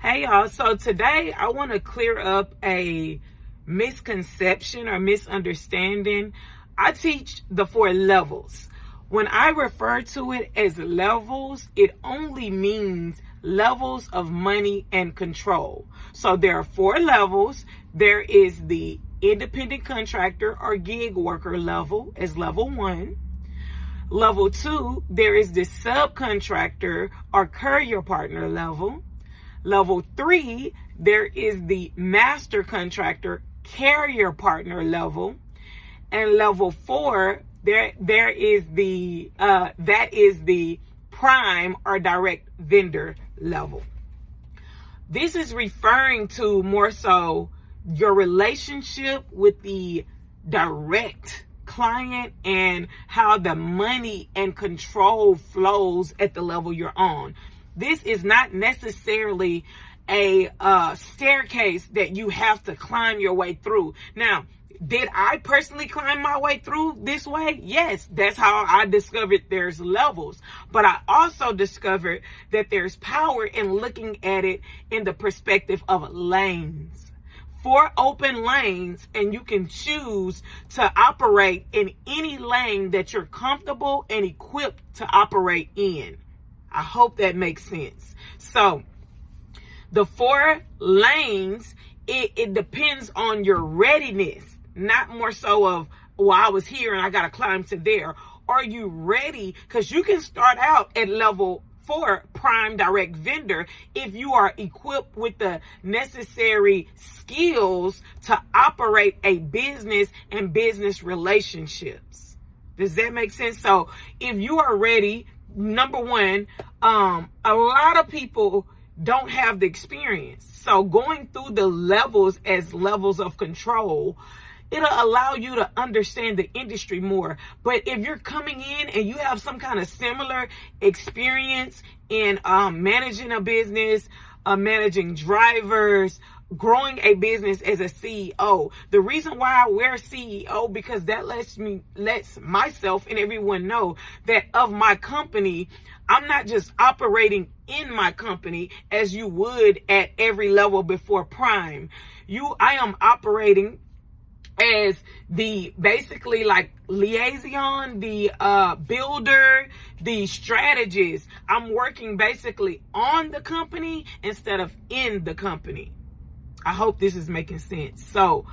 Hey y'all, so today I want to clear up a misconception or misunderstanding. I teach the 4 levels. When I refer to it as levels, it only means levels of money and control. So there are 4 levels. There is the independent contractor or gig worker level as level 1. Level 2, there is the subcontractor or courier partner level. Level 3, there is the master contractor carrier partner level. And level 4, there is the that is the prime or direct vendor level. This is referring to more so your relationship with the direct client and how the money and control flows at the level you're on. This is not necessarily a staircase that you have to climb your way through. Now, did I personally climb my way through this way? Yes, that's how I discovered there's levels. But I also discovered that there's power in looking at it in the perspective of lanes. 4 open lanes, and you can choose to operate in any lane that you're comfortable and equipped to operate in. I hope that makes sense. So the 4 lanes, it depends on your readiness, not more so of, well, I was here and I got to climb to there. Are you ready? Because you can start out at level 4 prime direct vendor if you are equipped with the necessary skills to operate a business and business relationships. Does that make sense? So if you are ready, number one, a lot of people don't have the experience. So going through the levels as levels of control, it'll allow you to understand the industry more. But if you're coming in and you have some kind of similar experience in managing a business, managing drivers, growing a business as a CEO, the reason why I wear CEO, because that lets myself and everyone know that of my company, I'm not just operating in my company as you would at every level before prime. I am operating as the basically like liaison, the builder, the strategist. I'm working basically on the company instead of in the company. I hope this is making sense. So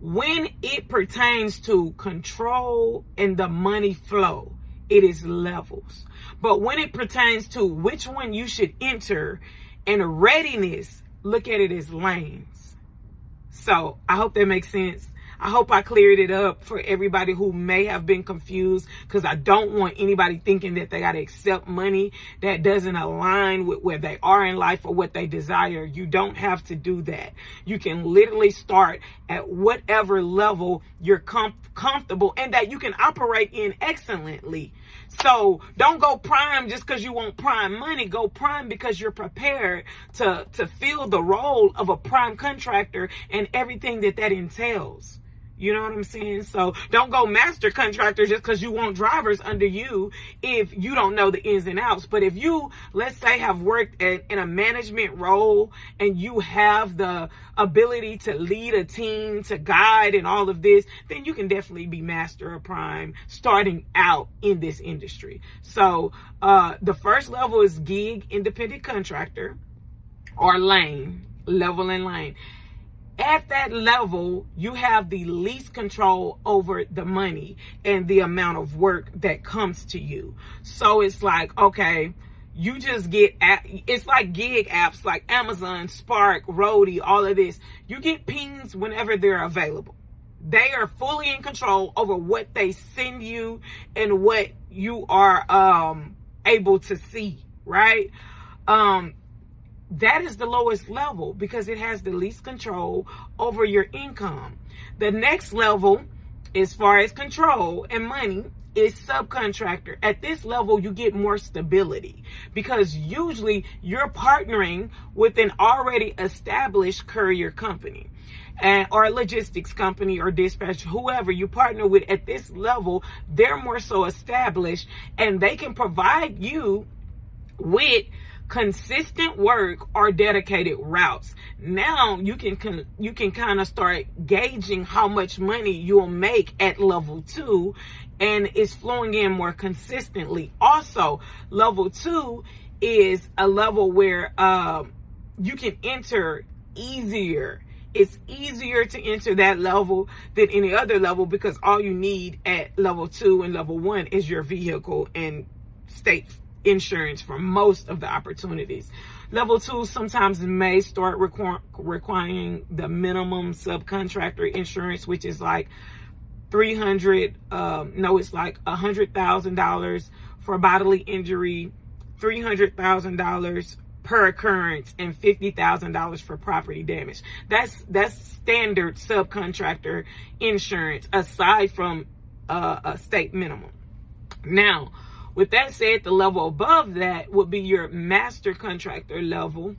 when it pertains to control and the money flow, it is levels. But when it pertains to which one you should enter and readiness, look at it as lanes. So I hope that makes sense. I hope I cleared it up for everybody who may have been confused, because I don't want anybody thinking that they got to accept money that doesn't align with where they are in life or what they desire. You don't have to do that. You can literally start at whatever level you're comfortable and that you can operate in excellently. So don't go prime just because you want prime money. Go prime because you're prepared to fill the role of a prime contractor and everything that entails. You know what I'm saying? So don't go master contractor just because you want drivers under you if you don't know the ins and outs. But if you, let's say, have worked in a management role and you have the ability to lead a team, to guide and all of this, then you can definitely be master or prime starting out in this industry. So the first level is gig independent contractor or lane, level and lane. At that level, you have the least control over the money and the amount of work that comes to you. So it's like, okay, you just get, it's like gig apps like Amazon, Spark, Roadie, all of this. You get pings whenever they're available. They are fully in control over what they send you and what you are able to see, right? That is the lowest level because it has the least control over your income. The next level, as far as control and money, is subcontractor. At this level, you get more stability because usually you're partnering with an already established courier company or a logistics company or dispatch, whoever you partner with at this level. They're more so established and they can provide you with consistent work or dedicated routes. Now you can kind of start gauging how much money you'll make at level 2, and it's flowing in more consistently. Also, level 2 is a level where you can enter easier. It's easier to enter that level than any other level, because all you need at level 2 and level 1 is your vehicle and state insurance for most of the opportunities. Level 2 sometimes may start requiring the minimum subcontractor insurance, which is like $100,000 for bodily injury, $300,000 per occurrence, and $50,000 for property damage. That's standard subcontractor insurance, aside from a state minimum. Now, with that said, the level above that would be your master contractor level.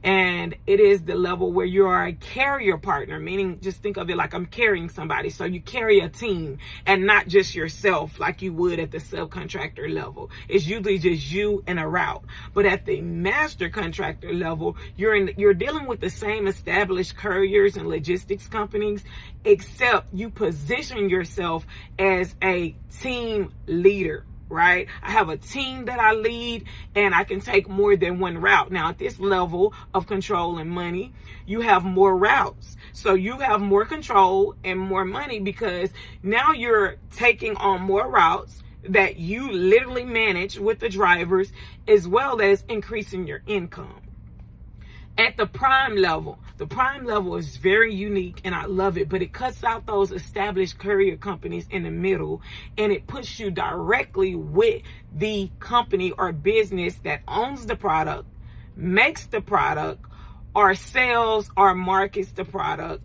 And it is the level where you are a carrier partner, meaning just think of it like I'm carrying somebody. So you carry a team and not just yourself like you would at the subcontractor level. It's usually just you and a route. But at the master contractor level, you're dealing with the same established couriers and logistics companies, except you position yourself as a team leader. Right? I have a team that I lead, and I can take more than one route. Now, at this level of control and money, you have more routes. So you have more control and more money, because now you're taking on more routes that you literally manage with the drivers, as well as increasing your income. At the prime level is very unique, and I love it, but it cuts out those established courier companies in the middle, and it puts you directly with the company or business that owns the product, makes the product, or sells or markets the product,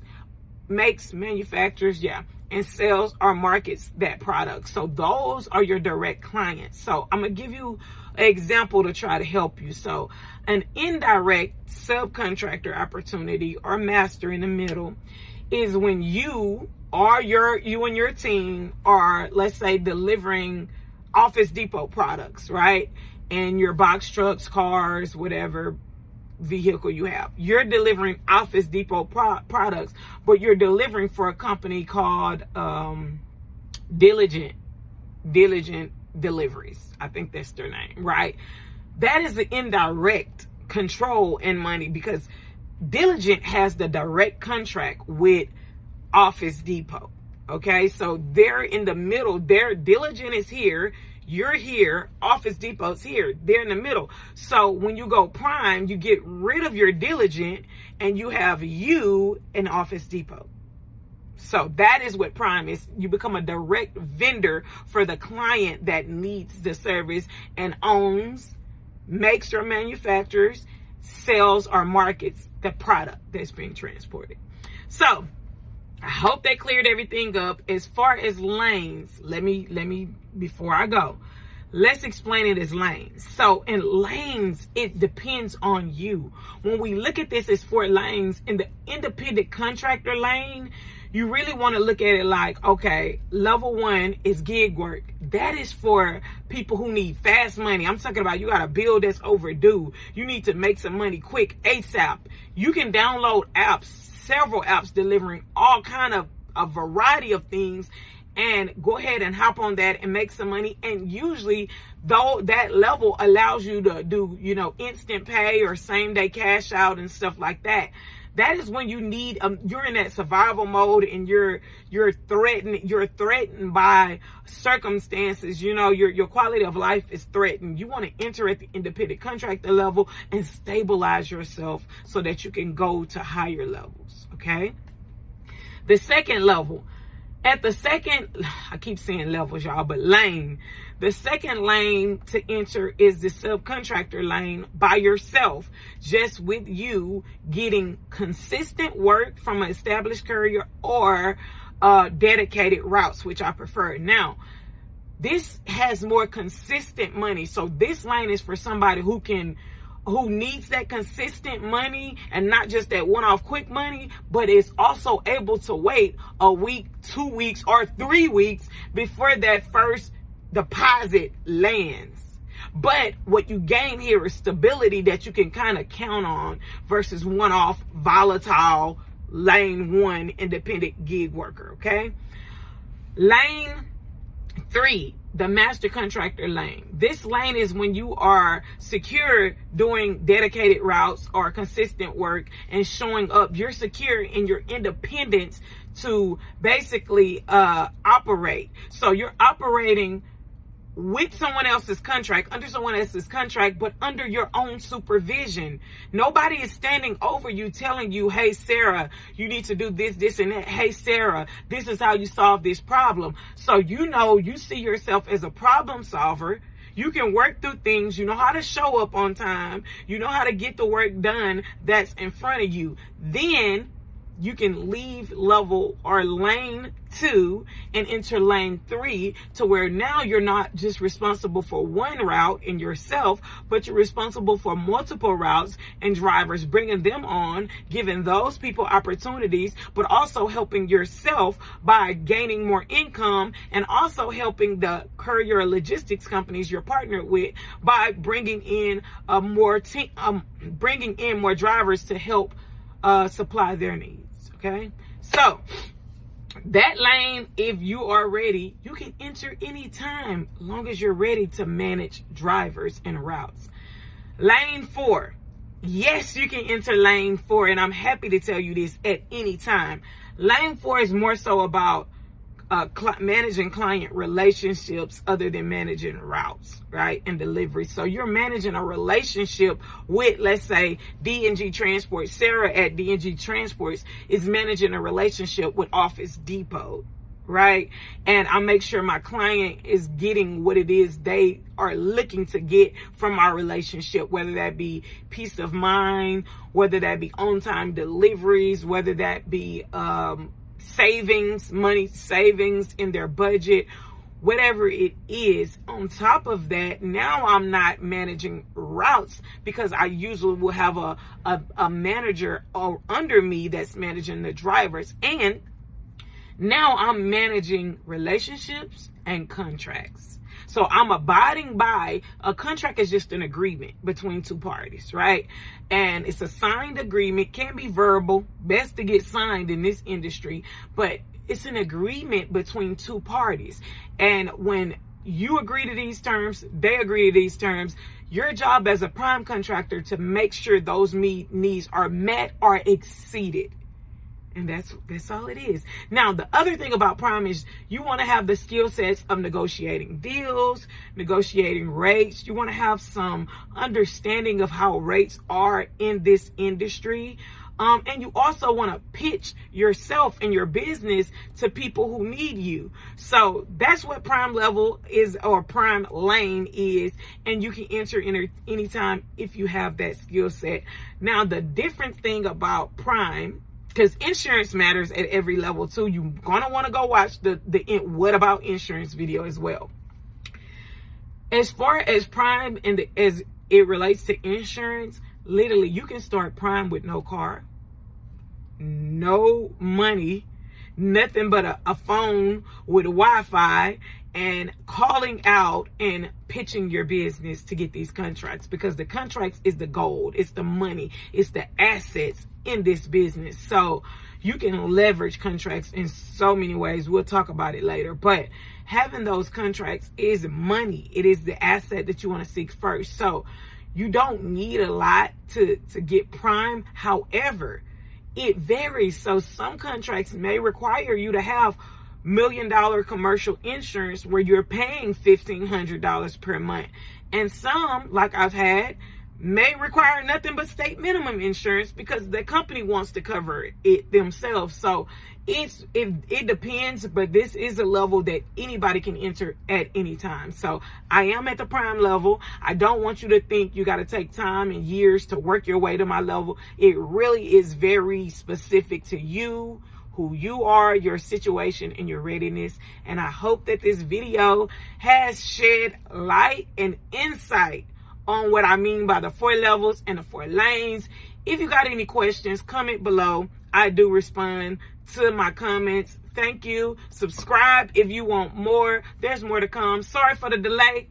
manufactures, and sells or markets that product. So those are your direct clients. So I'm going to give you an example to try to help you. So an indirect subcontractor opportunity, or master in the middle, is when you and your team are, let's say, delivering Office Depot products, right? And your box trucks, cars, whatever vehicle you have, you're delivering Office Depot products, but you're delivering for a company called Diligent Deliveries. I think that's their name, right? That is the indirect control and money, because Diligent has the direct contract with Office Depot. Okay, so they're in the middle. Diligent is here, you're here, Office Depot's here, they're in the middle. So when you go prime, you get rid of your Diligent and you have you and Office Depot. So that is what prime is. You become a direct vendor for the client that needs the service and owns, makes or manufactures, sells or markets the product that's being transported. So I hope that cleared everything up. As far as lanes, let me before I go, let's explain it as lanes. So in lanes, it depends on you. When we look at this as 4 lanes, in the independent contractor lane, you really want to look at it like, okay, level 1 is gig work. That is for people who need fast money. I'm talking about you got a bill that's overdue. You need to make some money quick, ASAP. You can download apps, several apps delivering all kind of a variety of things, and go ahead and hop on that and make some money. And usually, though, that level allows you to do, instant pay or same day cash out and stuff like that. That is when you need, you're in that survival mode, and you're threatened by circumstances. Your quality of life is threatened. You want to enter at the independent contractor level and stabilize yourself so that you can go to higher levels. Okay. The second level, I keep saying levels, y'all, but lane. The second lane to enter is the subcontractor lane by yourself, just with you getting consistent work from an established courier or dedicated routes, which I prefer. Now, this has more consistent money. So this lane is for somebody who needs that consistent money, and not just that one-off quick money, but is also able to wait a week, 2 weeks, or 3 weeks before that first deposit lands. But what you gain here is stability that you can kind of count on versus one-off volatile lane 1 independent gig worker, okay? Lane 3, the master contractor lane. This lane is when you are secure doing dedicated routes or consistent work and showing up. You're secure in your independence to basically operate. So you're operating with someone else's contract, under someone else's contract, but under your own supervision. Nobody is standing over you telling you, hey, Sarah, you need to do this, this, and that. Hey, Sarah, this is how you solve this problem. So you see yourself as a problem solver. You can work through things. You know how to show up on time. You know how to get the work done that's in front of you. Then you can leave level or lane 2 and enter lane 3 to where now you're not just responsible for one route in yourself, but you're responsible for multiple routes and drivers, bringing them on, giving those people opportunities, but also helping yourself by gaining more income and also helping the courier logistics companies you're partnered with by bringing in more drivers to help supply their needs. Okay, so that lane, if you are ready, you can enter anytime, as long as you're ready to manage drivers and routes. Lane 4, yes, you can enter lane 4, and I'm happy to tell you this at any time. Lane 4 is more so about managing client relationships other than managing routes, right, and delivery. So you're managing a relationship with, let's say, D&G Transport. Sarah at D&G Transports is managing a relationship with Office Depot, right? And I make sure my client is getting what it is they are looking to get from our relationship, whether that be peace of mind, whether that be on-time deliveries, whether that be money savings in their budget, whatever it is. On top of that, now I'm not managing routes because I usually will have a manager under me that's managing the drivers, and now I'm managing relationships and contracts. So I'm abiding by a contract is just an agreement between two parties, right? And it's a signed agreement, can't be verbal, best to get signed in this industry, but it's an agreement between two parties. And when you agree to these terms, they agree to these terms, your job as a prime contractor to make sure those needs are met or exceeded. And that's all it is. Now, the other thing about prime is you want to have the skill sets of negotiating deals, negotiating rates. You want to have some understanding of how rates are in this industry. And you also want to pitch yourself and your business to people who need you. So that's what prime level is, or prime lane is. And you can enter anytime if you have that skill set. Now, the different thing about prime, because insurance matters at every level too. You're going to want to go watch the What About Insurance video as well. As far as prime and as it relates to insurance, literally you can start prime with no car, no money, nothing but a phone with Wi-Fi, and calling out and pitching your business to get these contracts, because the contracts is the gold, it's the money, it's the assets in this business. So you can leverage contracts in so many ways. We'll talk about it later, but having those contracts is money. It is the asset that you want to seek first. So you don't need a lot to get prime. However, it varies. So some contracts may require you to have $1 million commercial insurance where you're paying $1,500 per month. And some, like I've had, may require nothing but state minimum insurance because the company wants to cover it themselves. So it depends, but this is a level that anybody can enter at any time. So I am at the prime level. I don't want you to think you got to take time and years to work your way to my level. It really is very specific to you, who you are, your situation, and your readiness. And I hope that this video has shed light and insight on what I mean by the 4 levels and the 4 lanes. If you got any questions, comment below. I do respond to my comments. Thank you. Subscribe if you want more. There's more to come. Sorry for the delay.